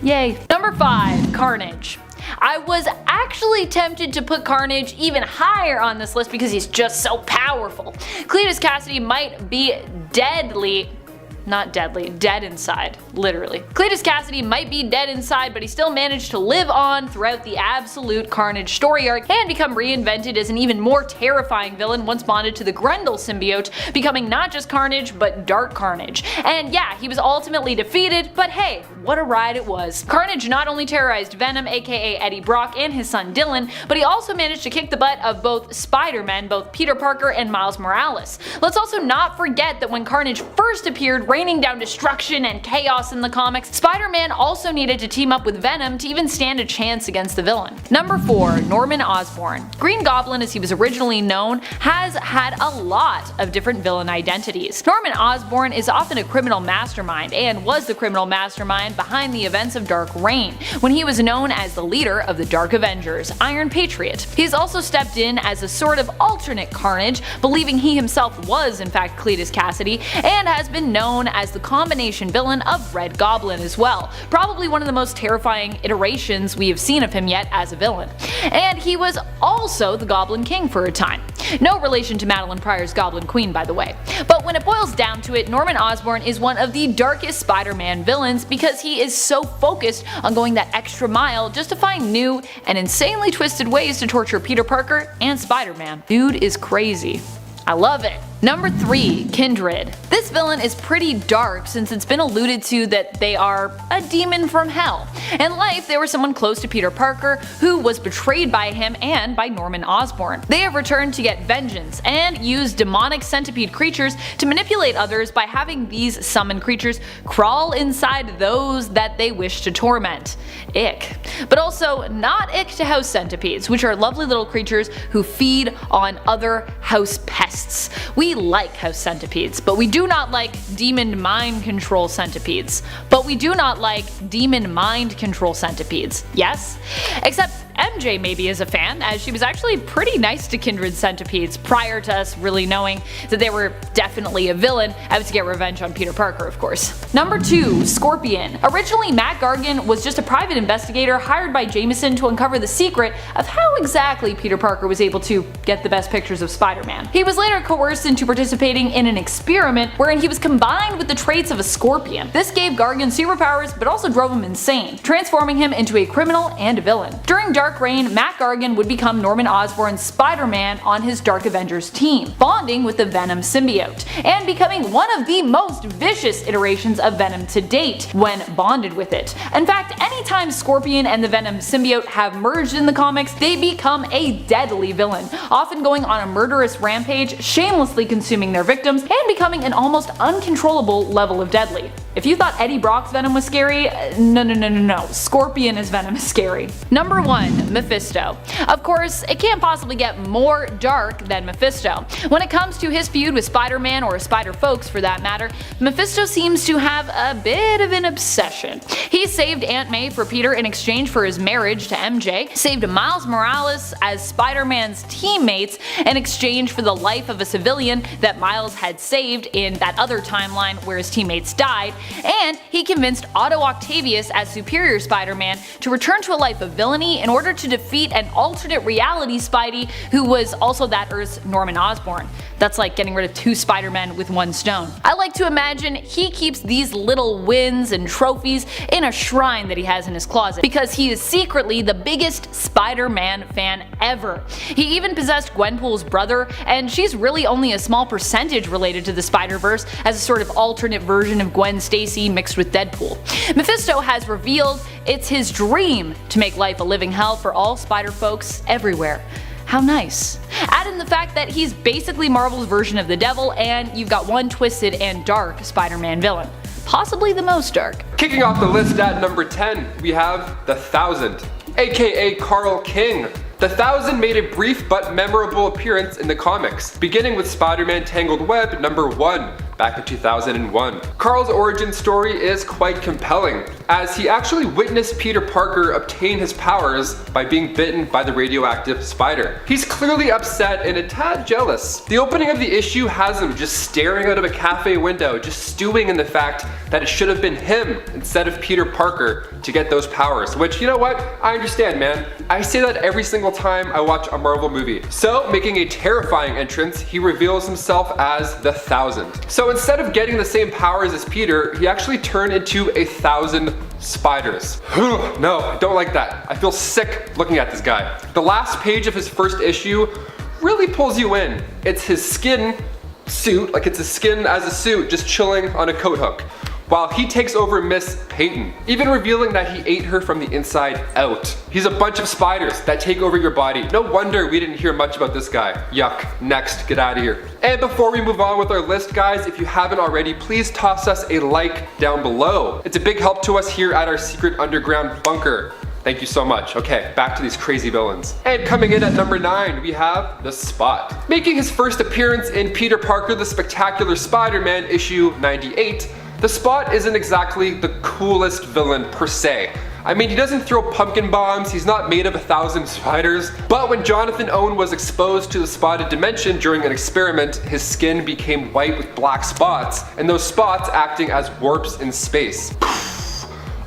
Yay. Number 5. Carnage. I was actually tempted to put Carnage even higher on this list because he's just so powerful. Cletus Cassidy might be dead inside, literally. Cletus Cassidy might be dead inside, but he still managed to live on throughout the absolute Carnage story arc and become reinvented as an even more terrifying villain once bonded to the Grendel symbiote, becoming not just Carnage, but Dark Carnage. And yeah, he was ultimately defeated, but hey, what a ride it was. Carnage not only terrorized Venom, aka Eddie Brock, and his son Dylan, but he also managed to kick the butt of both Spider-Men, both Peter Parker and Miles Morales. Let's also not forget that when Carnage first appeared, raining down destruction and chaos in the comics, Spider-Man also needed to team up with Venom to even stand a chance against the villain. Number 4. Norman Osborn. Green Goblin, as he was originally known, has had a lot of different villain identities. Norman Osborn is often a criminal mastermind, and was the criminal mastermind behind the events of Dark Reign, when he was known as the leader of the Dark Avengers, Iron Patriot. He has also stepped in as a sort of alternate Carnage, believing he himself was in fact Cletus Cassidy, and has been known as the combination villain of Red Goblin as well, probably one of the most terrifying iterations we have seen of him yet as a villain. And he was also the Goblin King for a time. No relation to Madeline Pryor's Goblin Queen, by the way. But when it boils down to it, Norman Osborn is one of the darkest Spider-Man villains because he is so focused on going that extra mile just to find new and insanely twisted ways to torture Peter Parker and Spider-Man. Dude is crazy. I love it. Number 3. Kindred. This villain is pretty dark since it's been alluded to that they are a demon from hell. In life, they were someone close to Peter Parker who was betrayed by him and by Norman Osborn. They have returned to get vengeance and use demonic centipede creatures to manipulate others by having these summoned creatures crawl inside those that they wish to torment. Ick. But also not ick to house centipedes, which are lovely little creatures who feed on other house pests. We like house centipedes, but we do not like demon mind control centipedes. Yes? Except MJ maybe is a fan, as she was actually pretty nice to Kindred centipedes prior to us really knowing that they were definitely a villain out to get revenge on Peter Parker, of course. Number 2. Scorpion. Originally, Matt Gargan was just a private investigator hired by Jameson to uncover the secret of how exactly Peter Parker was able to get the best pictures of Spider-Man. He was later coerced into participating in an experiment wherein he was combined with the traits of a scorpion. This gave Gargan superpowers but also drove him insane, transforming him into a criminal and a villain. During Dark Dark Reign, Matt Gargan would become Norman Osborn's Spider-Man on his Dark Avengers team, bonding with the Venom symbiote, and becoming one of the most vicious iterations of Venom to date when bonded with it. In fact, anytime Scorpion and the Venom symbiote have merged in the comics, they become a deadly villain, often going on a murderous rampage, shamelessly consuming their victims, and becoming an almost uncontrollable level of deadly. If you thought Eddie Brock's Venom was scary, no. Scorpion as Venom is scary. Number 1. Mephisto. Of course, it can't possibly get more dark than Mephisto. When it comes to his feud with Spider-Man, or Spider-Folks for that matter, Mephisto seems to have a bit of an obsession. He saved Aunt May for Peter in exchange for his marriage to MJ, saved Miles Morales as Spider-Man's teammates in exchange for the life of a civilian that Miles had saved in that other timeline where his teammates died, and he convinced Otto Octavius as Superior Spider-Man to return to a life of villainy in order to defeat an alternate reality Spidey who was also that Earth's Norman Osborn. That's like getting rid of 2 Spider-Men with 1 stone. I like to imagine he keeps these little wins and trophies in a shrine that he has in his closet, because he is secretly the biggest Spider-Man fan ever. He even possessed Gwenpool's brother, and she's really only a small percentage related to the Spider-Verse as a sort of alternate version of Gwen Stacy mixed with Deadpool. Mephisto has revealed it's his dream to make life a living hell for all Spider-Folks everywhere. How nice. Add in the fact that he's basically Marvel's version of the devil, and you've got one twisted and dark Spider-Man villain. Possibly the most dark. Kicking off the list at number 10, we have the Thousand, aka Carl King. The Thousand made a brief but memorable appearance in the comics, beginning with Spider-Man Tangled Web number 1. Back in 2001. Carl's origin story is quite compelling, as he actually witnessed Peter Parker obtain his powers by being bitten by the radioactive spider. He's clearly upset and a tad jealous. The opening of the issue has him just staring out of a cafe window, just stewing in the fact that it should have been him instead of Peter Parker to get those powers, which, you know what, I understand, man. I say that every single time I watch a Marvel movie. So, making a terrifying entrance, he reveals himself as the Thousand. So instead of getting the same powers as Peter, he actually turned into 1,000 spiders. No, I don't like that. I feel sick looking at this guy. The last page of his first issue really pulls you in. It's his skin suit, like it's his skin as a suit, just chilling on a coat hook, while he takes over Miss Peyton, even revealing that he ate her from the inside out. He's a bunch of spiders that take over your body. No wonder we didn't hear much about this guy. Yuck. Next, get out of here. And before we move on with our list, guys, if you haven't already, please toss us a like down below. It's a big help to us here at our secret underground bunker. Thank you so much. Okay, back to these crazy villains. And coming in at number 9, we have the Spot. Making his first appearance in Peter Parker the Spectacular Spider-Man issue 98, the Spot isn't exactly the coolest villain per se. I mean, he doesn't throw pumpkin bombs, he's not made of 1,000 spiders, but when Jonathan Owen was exposed to the spotted dimension during an experiment, his skin became white with black spots, and those spots acting as warps in space.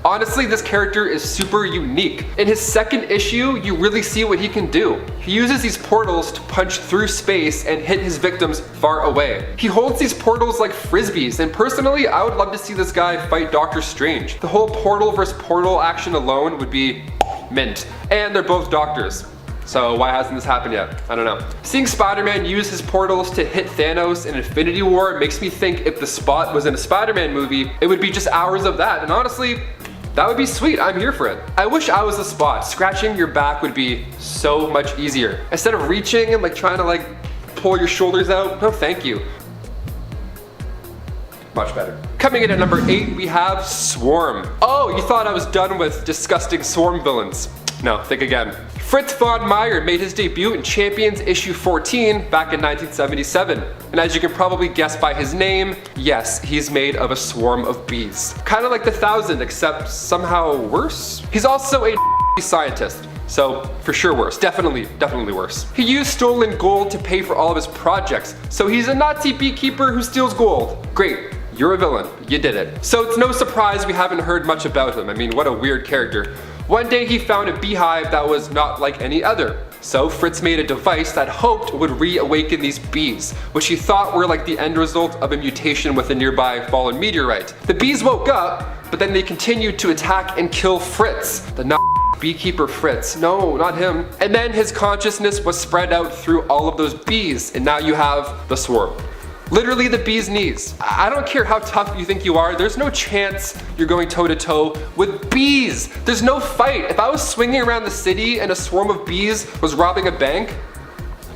Honestly, this character is super unique. In his second issue, you really see what he can do. He uses these portals to punch through space and hit his victims far away. He holds these portals like frisbees, and personally, I would love to see this guy fight Doctor Strange. The whole portal versus portal action alone would be mint. And they're both doctors. So why hasn't this happened yet? I don't know. Seeing Spider-Man use his portals to hit Thanos in Infinity War makes me think if the Spot was in a Spider-Man movie, it would be just hours of that. And honestly, that would be sweet. I'm here for it. I wish I was the Spot. Scratching your back would be so much easier. Instead of reaching and like trying to like pull your shoulders out, no thank you. Much better. Coming in at number 8, we have Swarm. Oh, you thought I was done with disgusting Swarm villains. No, think again. Fritz von Meyer made his debut in Champions issue 14 back in 1977. And as you can probably guess by his name, yes, he's made of a swarm of bees. Kind of like the Thousand, except somehow worse. He's also a scientist. So for sure worse, definitely worse. He used stolen gold to pay for all of his projects. So he's a Nazi beekeeper who steals gold. Great. You're a villain. You did it. So it's no surprise we haven't heard much about him. I mean, what a weird character. One day he found a beehive that was not like any other. So Fritz made a device that hoped would reawaken these bees, which he thought were like the end result of a mutation with a nearby fallen meteorite. The bees woke up, but then they continued to attack and kill Fritz, the Beekeeper Fritz. No, not him. And then his consciousness was spread out through all of those bees, and now you have the swarm. Literally the bee's knees. I don't care how tough you think you are, there's no chance you're going toe to toe with bees. There's no fight. If I was swinging around the city and a swarm of bees was robbing a bank,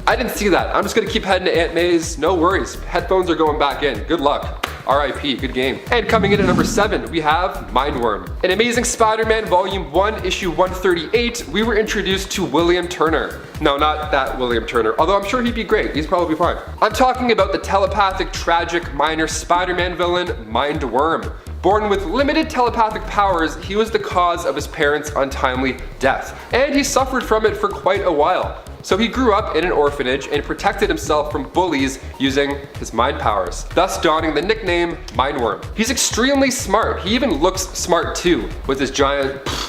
I didn't see that. I'm just gonna keep heading to Aunt May's. No worries. Headphones are going back in. Good luck. RIP, good game. And coming in at number 7, we have MINDWORM. In Amazing Spider-Man Volume 1, Issue 138, we were introduced to William Turner. No, not that William Turner, although I'm sure he'd be great. He's probably fine. I'm talking about the telepathic, tragic, minor Spider-Man villain, MINDWORM. Born with limited telepathic powers, he was the cause of his parents' untimely death, and he suffered from it for quite a while. So he grew up in an orphanage and protected himself from bullies using his mind powers, thus donning the nickname MINDWORM. He's extremely smart. He even looks smart too, with his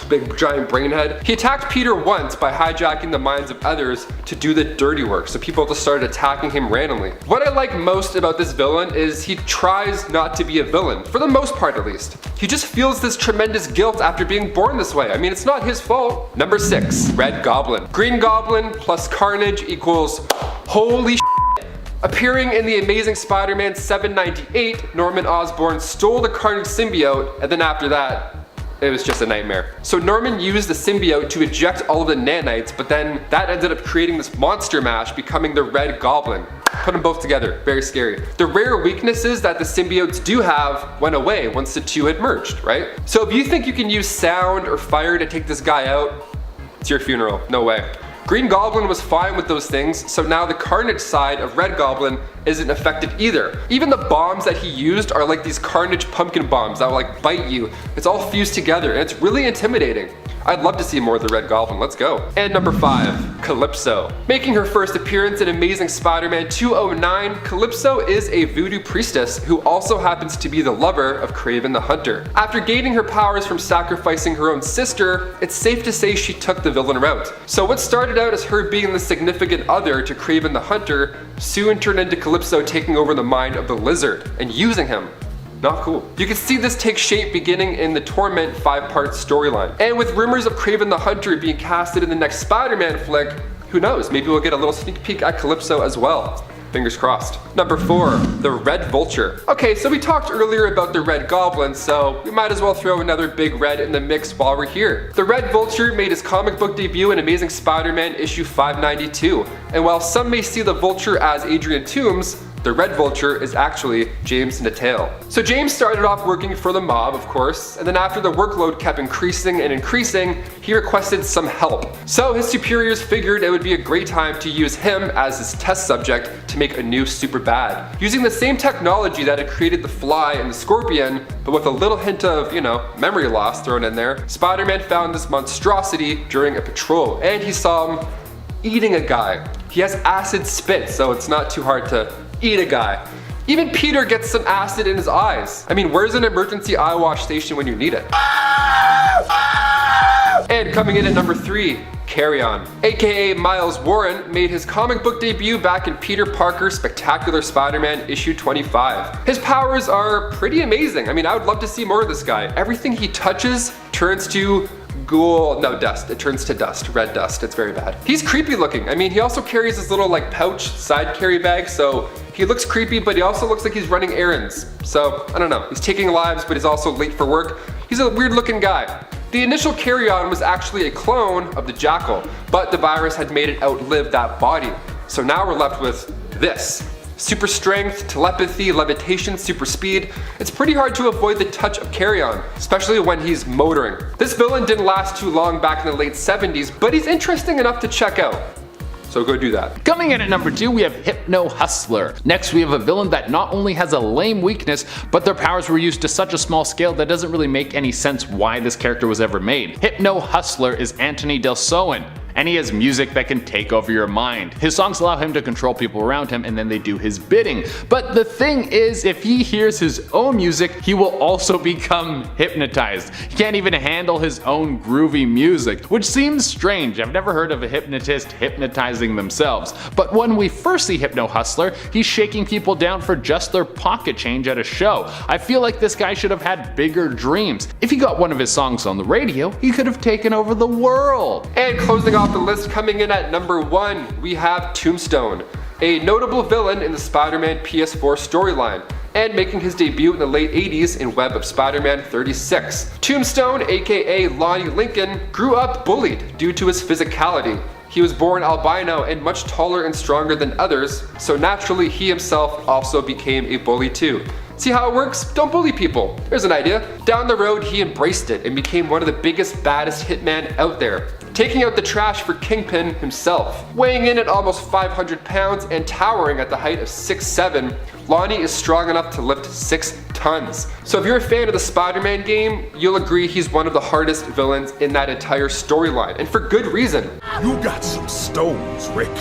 big giant brain head. He attacked Peter once by hijacking the minds of others to do the dirty work, so people just started attacking him randomly. What I like most about this villain is he tries not to be a villain, for the most part at least. He just feels this tremendous guilt after being born this way. I mean, it's not his fault. Number 6, Red Goblin. Green Goblin plus Carnage equals holy shit. Appearing in the Amazing Spider-Man 798, Norman Osborn stole the Carnage symbiote, and then after that, it was just a nightmare. So Norman used the symbiote to eject all of the nanites, but then that ended up creating this monster mash, becoming the Red Goblin. Put them both together, very scary. The rare weaknesses that the symbiotes do have went away once the two had merged, right? So if you think you can use sound or fire to take this guy out, it's your funeral, no way. Green Goblin was fine with those things, so now the Carnage side of Red Goblin isn't affected either. Even the bombs that he used are like these Carnage pumpkin bombs that will like bite you. It's all fused together and it's really intimidating. I'd love to see more of the Red Goblin, let's go. And number 5, Calypso. Making her first appearance in Amazing Spider-Man 209, Calypso is a voodoo priestess who also happens to be the lover of KRAVEN the Hunter. After gaining her powers from sacrificing her own sister, it's safe to say she took the villain route. So what started out as her being the significant other to KRAVEN the Hunter soon turned into Calypso taking over the mind of the Lizard and using him. Not cool. You can see this take shape beginning in the Torment 5-part storyline. And with rumors of KRAVEN the Hunter being casted in the next Spider-Man flick, who knows, maybe we'll get a little sneak peek at Calypso as well. Fingers crossed. Number 4, the Red Vulture. Okay, so we talked earlier about the Red Goblin, so we might as well throw another big red in the mix while we're here. The Red Vulture made his comic book debut in Amazing Spider-Man issue 592, and while some may see the Vulture as Adrian Toomes, the Red Vulture is actually James Natal. So James started off working for the mob, of course, and then after the workload kept increasing and increasing, he requested some help. So his superiors figured it would be a great time to use him as his test subject to make a new super bad. Using the same technology that had created the Fly and the Scorpion, but with a little hint of, memory loss thrown in there, Spider-Man found this monstrosity during a patrol, and he saw him eating a guy. He has acid spit, so it's not too hard to eat a guy. Even Peter gets some acid in his eyes. I mean, where's an emergency eye wash station when you need it? And coming in at number 3, Carry-On. AKA Miles Warren made his comic book debut back in Peter Parker's Spectacular Spider-Man issue 25. His powers are pretty amazing. I mean, I would love to see more of this guy. Everything he touches turns to dust. It turns to dust, red dust. It's very bad. He's creepy looking. I mean, he also carries this little pouch side carry bag, so he looks creepy, but he also looks like he's running errands. So, I don't know. He's taking lives, but he's also late for work. He's a weird looking guy. The initial Carry-On was actually a clone of the Jackal, but the virus had made it outlive that body. So now we're left with this. Super strength, telepathy, levitation, super speed. It's pretty hard to avoid the touch of Carry-On, especially when he's motoring. This villain didn't last too long back in the late 70s, but he's interesting enough to check out. So go do that. Coming in at number 2, we have Hypno Hustler. Next, we have a villain that not only has a lame weakness, but their powers were used to such a small scale that doesn't really make any sense why this character was ever made. Hypno Hustler is Anthony Delsoen. and he has music that can take over your mind. His songs allow him to control people around him and then they do his bidding. But the thing is, if he hears his own music, he will also become hypnotized. He can't even handle his own groovy music, which seems strange. I've never heard of a hypnotist hypnotizing themselves. But when we first see Hypno Hustler, he's shaking people down for just their pocket change at a show. I feel like this guy should have had bigger dreams. If he got one of his songs on the radio, he could have taken over the world. And closing off the list, coming in at number 1, we have Tombstone, a notable villain in the Spider-Man PS4 storyline, and making his debut in the late 80s in Web of Spider-Man 36. Tombstone, aka Lonnie Lincoln, grew up bullied due to his physicality. He was born albino and much taller and stronger than others, so naturally he himself also became a bully too. See how it works? Don't bully people. There's an idea. Down the road, he embraced it and became one of the biggest, baddest hitmen out there, taking out the trash for Kingpin himself. Weighing in at almost 500 pounds and towering at the height of 6'7", Lonnie is strong enough to lift 6 tons. So if you're a fan of the Spider-Man game, you'll agree he's one of the hardest villains in that entire storyline, and for good reason. You got some stones, Rick.